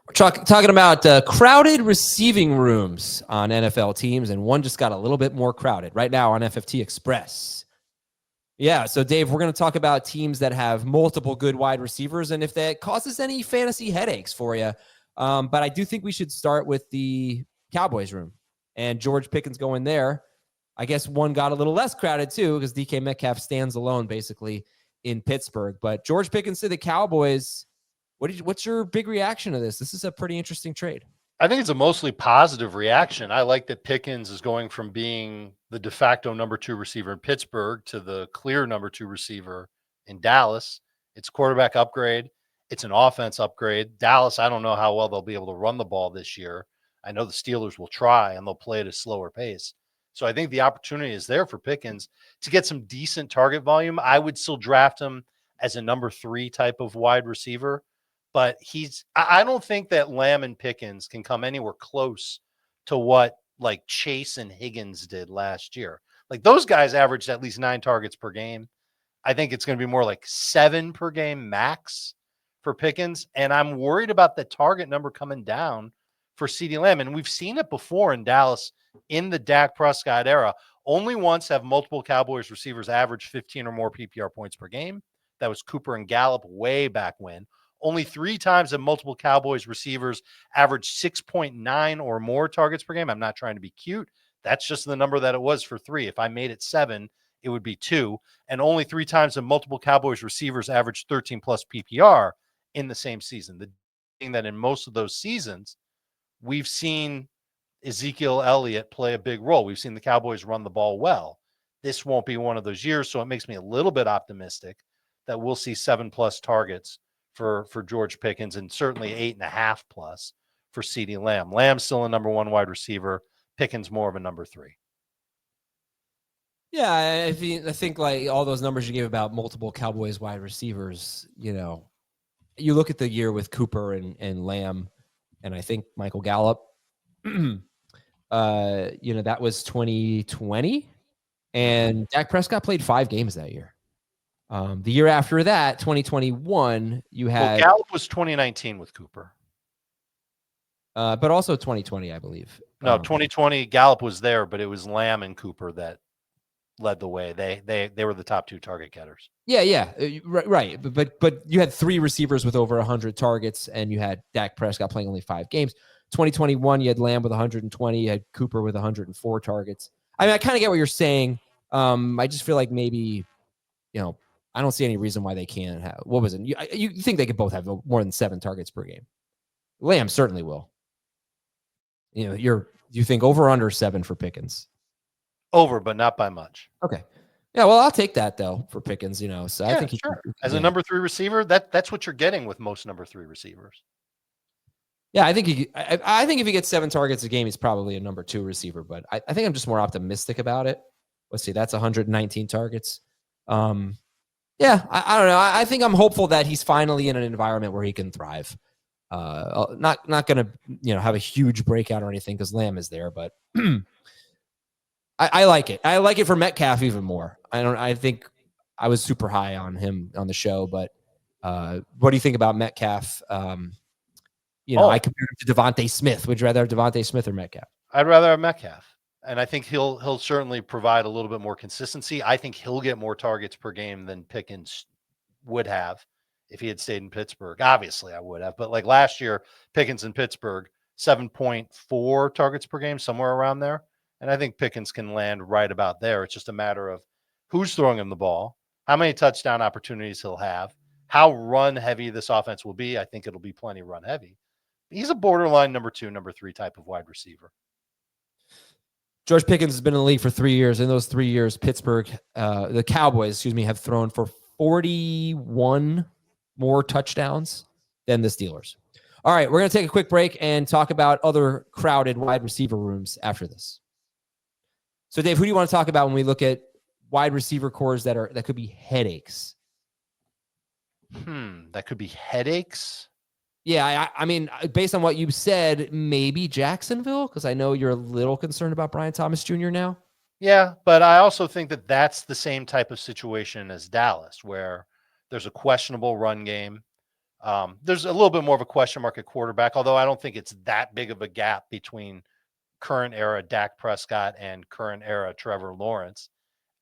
We're talking about crowded receiving rooms on NFL teams, and one just got a little bit more crowded right now on FFT Express. Yeah, so Dave, we're going to talk about teams that have multiple good wide receivers and if that causes any fantasy headaches for you. But I do think we should start with the Cowboys room and George Pickens going there. I guess one got a little less crowded too because DK Metcalf stands alone basically in Pittsburgh. But George Pickens to the Cowboys, what's your big reaction to this? This is a pretty interesting trade. I think it's a mostly positive reaction. I like that Pickens is going from being the de facto number 2 receiver in Pittsburgh to the clear number 2 receiver in Dallas. It's a quarterback upgrade. It's an offense upgrade. Dallas, I don't know how well they'll be able to run the ball this year. I know the Steelers will try and they'll play at a slower pace. So I think the opportunity is there for Pickens to get some decent target volume. I would still draft him as a number 3 type of wide receiver. But I don't think that Lamb and Pickens can come anywhere close to what like Chase and Higgins did last year. Like those guys averaged at least 9 targets per game. I think it's going to be more like 7 per game max for Pickens. And I'm worried about the target number coming down for CeeDee Lamb. And we've seen it before in Dallas in the Dak Prescott era. Only once have multiple Cowboys receivers averaged 15 or more PPR points per game. That was Cooper and Gallup way back when. Only 3 times have multiple Cowboys receivers averaged 6.9 or more targets per game. I'm not trying to be cute. That's just the number that it was for 3. If I made it 7, it would be 2. And only 3 times have multiple Cowboys receivers averaged 13 plus PPR in the same season. The thing that in most of those seasons, we've seen Ezekiel Elliott play a big role. We've seen the Cowboys run the ball well. This won't be one of those years, so it makes me a little bit optimistic that we'll see 7 plus targets for George Pickens and certainly 8.5 plus for CeeDee Lamb. Lamb's still a number 1 wide receiver. Pickens more of a number 3. Yeah, I think like all those numbers you gave about multiple Cowboys wide receivers, you know, you look at the year with Cooper and Lamb, and I think Michael Gallup, you know, that was 2020, and Dak Prescott played 5 games that year. The year after that, 2021, you had Gallup was 2019 with Cooper, but also 2020, I believe. No, 2020 Gallup was there, but it was Lamb and Cooper that led the way. They were the top 2 target getters. Yeah, right. But you had 3 receivers with over 100 targets, and you had Dak Prescott playing only 5 games. 2021, you had Lamb with 120, you had Cooper with 104 targets. I mean, I kind of get what you're saying. I just feel like maybe, you know, I don't see any reason why they can't have. What was it? You think they could both have more than 7 targets per game? Lamb certainly will. You know, you think over or under 7 for Pickens? Over, but not by much. Okay. Yeah, well, I'll take that though for Pickens. You know, so yeah, I think as a number 3 receiver, that's what you're getting with most number 3 receivers. Yeah, I think if he gets 7 targets a game, he's probably a number 2 receiver. But I think I'm just more optimistic about it. Let's see, that's 119 targets. Yeah, I don't know. I think I'm hopeful that he's finally in an environment where he can thrive. Not going to, you know, have a huge breakout or anything because Lamb is there, but I like it. I like it for Metcalf even more. I think I was super high on him on the show, but what do you think about Metcalf? You know, I compared him to Devontae Smith. Would you rather have Devontae Smith or Metcalf? I'd rather have Metcalf. And I think he'll certainly provide a little bit more consistency. I think he'll get more targets per game than Pickens would have if he had stayed in Pittsburgh. Obviously, I would have. But like last year, Pickens in Pittsburgh, 7.4 targets per game, somewhere around there. And I think Pickens can land right about there. It's just a matter of who's throwing him the ball, how many touchdown opportunities he'll have, how run heavy this offense will be. I think it'll be plenty run heavy. He's a borderline number 2, number 3 type of wide receiver. George Pickens has been in the league for 3 years. In those 3 years, the Cowboys, have thrown for 41 more touchdowns than the Steelers. All right, we're going to take a quick break and talk about other crowded wide receiver rooms after this. So, Dave, who do you want to talk about when we look at wide receiver cores that could be headaches? That could be headaches? Yeah, I mean, based on what you've said, maybe Jacksonville, because I know you're a little concerned about Brian Thomas Jr. now. Yeah, but I also think that that's the same type of situation as Dallas, where there's a questionable run game. There's a little bit more of a question mark at quarterback, although I don't think it's that big of a gap between current era Dak Prescott and current era Trevor Lawrence.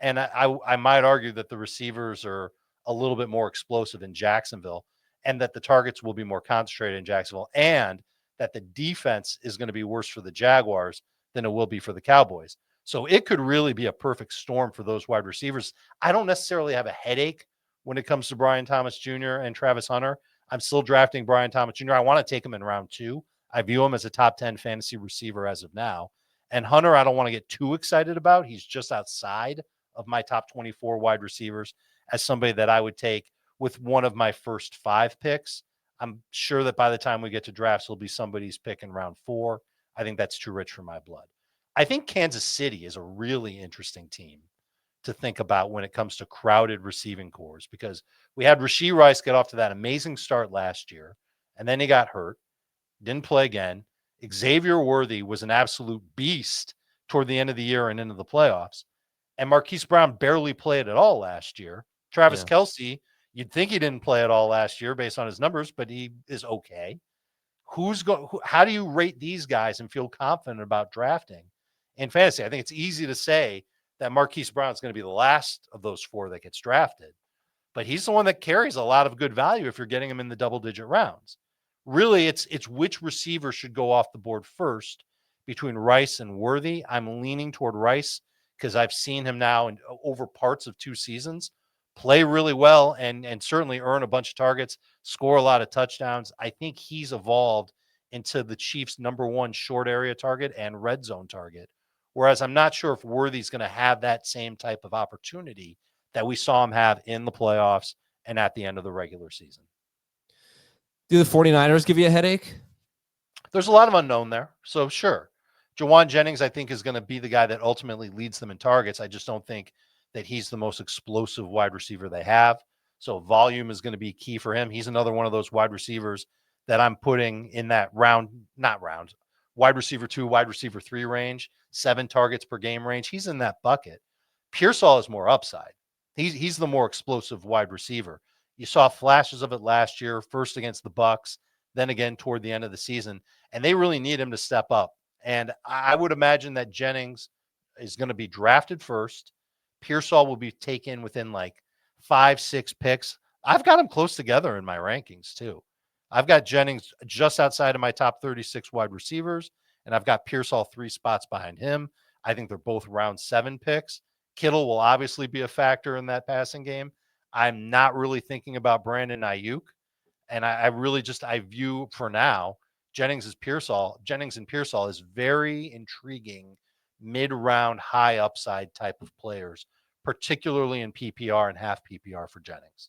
And I might argue that the receivers are a little bit more explosive in Jacksonville, and that the targets will be more concentrated in Jacksonville, and that the defense is going to be worse for the Jaguars than it will be for the Cowboys. So it could really be a perfect storm for those wide receivers. I don't necessarily have a headache when it comes to Brian Thomas Jr. and Travis Hunter. I'm still drafting Brian Thomas Jr. I want to take him in round 2. I view him as a top 10 fantasy receiver as of now. And Hunter, I don't want to get too excited about. He's just outside of my top 24 wide receivers as somebody that I would take with one of my first 5 picks. I'm sure that by the time we get to drafts, he'll be somebody's pick in round 4. I think that's too rich for my blood. I think Kansas City is a really interesting team to think about when it comes to crowded receiving cores, because we had Rashee Rice get off to that amazing start last year, and then he got hurt, didn't play again. Xavier Worthy was an absolute beast toward the end of the year and into the playoffs. And Marquise Brown barely played at all last year. Travis Kelce, you'd think he didn't play at all last year based on his numbers, but he is okay. How do you rate these guys and feel confident about drafting in fantasy? I think it's easy to say that Marquise Brown is going to be the last of those 4 that gets drafted, but he's the one that carries a lot of good value if you're getting him in the double-digit rounds. Really, it's which receiver should go off the board first between Rice and Worthy. I'm leaning toward Rice because I've seen him now in over parts of 2 seasons play really well and certainly earn a bunch of targets, score a lot of touchdowns. I think he's evolved into the Chiefs' number 1 short area target and red zone target. Whereas I'm not sure if Worthy's going to have that same type of opportunity that we saw him have in the playoffs and at the end of the regular season. Do the 49ers give you a headache? There's a lot of unknown there. So sure. Jauan Jennings, I think, is going to be the guy that ultimately leads them in targets. I just don't think that he's the most explosive wide receiver they have. So volume is going to be key for him. He's another one of those wide receivers that I'm putting in that wide receiver 2, wide receiver 3 range, 7 targets per game range. He's in that bucket. Pearsall is more upside. He's the more explosive wide receiver. You saw flashes of it last year, first against the Bucs, then again toward the end of the season, and they really need him to step up. And I would imagine that Jennings is going to be drafted first. Pearsall will be taken within like 5-6 picks. I've got them close together in my rankings too. I've got Jennings just outside of my top 36 wide receivers, and I've got Pearsall 3 spots behind him. I think they're both round 7 picks. Kittle will obviously be a factor in that passing game. I'm not really thinking about Brandon Ayuk. And I view for now, Jennings and Pearsall is very intriguing mid-round, high upside type of players, particularly in PPR and half PPR for Jennings.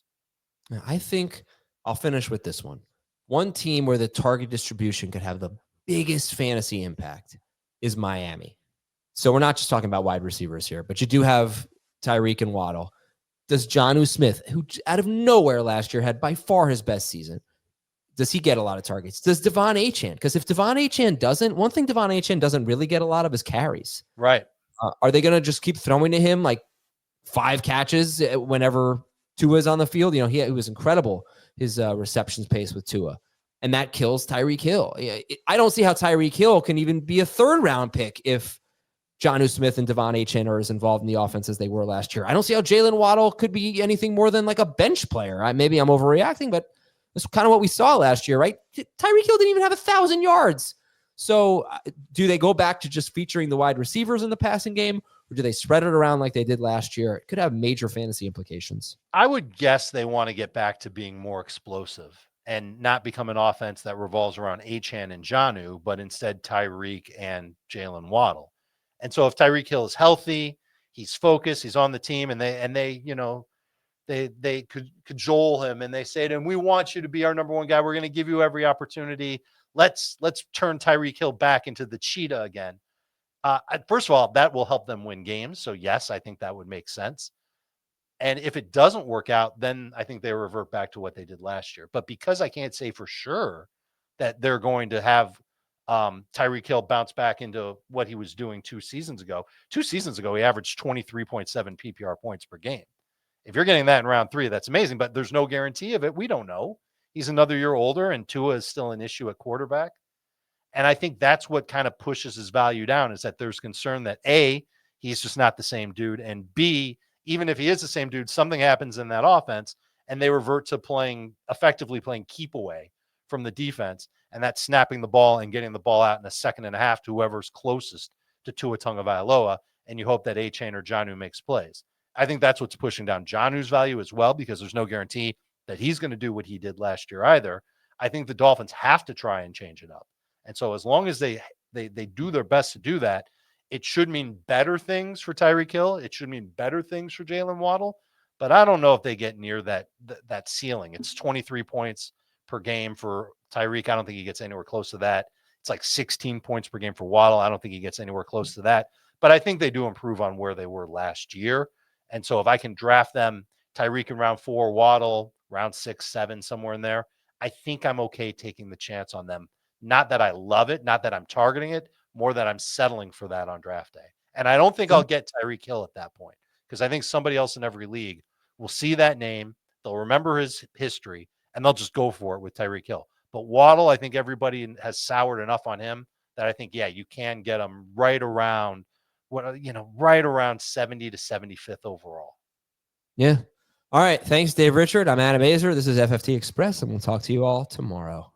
I think I'll finish with this one. One team where the target distribution could have the biggest fantasy impact is Miami. So we're not just talking about wide receivers here, but you do have Tyreek and Waddle. Does Jonnu Smith, who out of nowhere last year had by far his best season, does he get a lot of targets? Does Devon Achane? Because if Devon Achane doesn't, one thing Devon Achane doesn't really get a lot of is carries. Right. Are they going to just keep throwing to him like 5 catches whenever Tua is on the field? You know, he was incredible, his receptions pace with Tua. And that kills Tyreek Hill. I don't see how Tyreek Hill can even be a 3rd round pick if Jonnu Smith and Devon Achane are as involved in the offense as they were last year. I don't see how Jalen Waddle could be anything more than like a bench player. Maybe I'm overreacting, but that's kind of what we saw last year, right? Tyreek Hill didn't even have 1,000 yards. So do they go back to just featuring the wide receivers in the passing game, or do they spread it around like they did last year? It could have major fantasy implications. I would guess they want to get back to being more explosive and not become an offense that revolves around Achane and Jonnu, but instead Tyreek and Jalen Waddle. And so if Tyreek Hill is healthy, he's focused, he's on the team, and they could cajole him and they say to him, "We want you to be our number 1 guy. We're going to give you every opportunity. Let's turn Tyreek Hill back into the cheetah again." First of all, that will help them win games. So yes, I think that would make sense. And if it doesn't work out, then I think they revert back to what they did last year. But because I can't say for sure that they're going to have Tyreek Hill bounce back into what he was doing 2 seasons ago. 2 seasons ago, he averaged 23.7 PPR points per game. If you're getting that in round 3, that's amazing, but there's no guarantee of it. We don't know. he's another year older, and Tua is still an issue at quarterback. And I think that's what kind of pushes his value down, is that there's concern that A, he's just not the same dude, and B, even if he is the same dude, something happens in that offense and they revert to effectively playing keep away from the defense, and that's snapping the ball and getting the ball out in a second and a half to whoever's closest to Tua Tagovailoa, and you hope that A-Chain or Jonnu makes plays. I think that's what's pushing down Jonnu's value as well, because there's no guarantee that he's going to do what he did last year either. I think the Dolphins have to try and change it up. And so as long as they do their best to do that, it should mean better things for Tyreek Hill. It should mean better things for Jalen Waddle. But I don't know if they get near that ceiling. It's 23 points per game for Tyreek. I don't think he gets anywhere close to that. It's like 16 points per game for Waddle. I don't think he gets anywhere close to that. But I think they do improve on where they were last year. And so if I can draft them, Tyreek in round 4, Waddle round 6, 7, somewhere in there, I think I'm okay taking the chance on them. Not that I love it, not that I'm targeting it, more that I'm settling for that on draft day. And I don't think I'll get Tyreek Hill at that point, because I think somebody else in every league will see that name, they'll remember his history, and they'll just go for it with Tyreek Hill. But Waddle, I think everybody has soured enough on him that I think, yeah, you can get him right around 70 to 75th overall. Yeah. All right. Thanks, Dave Richard. I'm Adam Aizer. This is FFT Express, and we'll talk to you all tomorrow.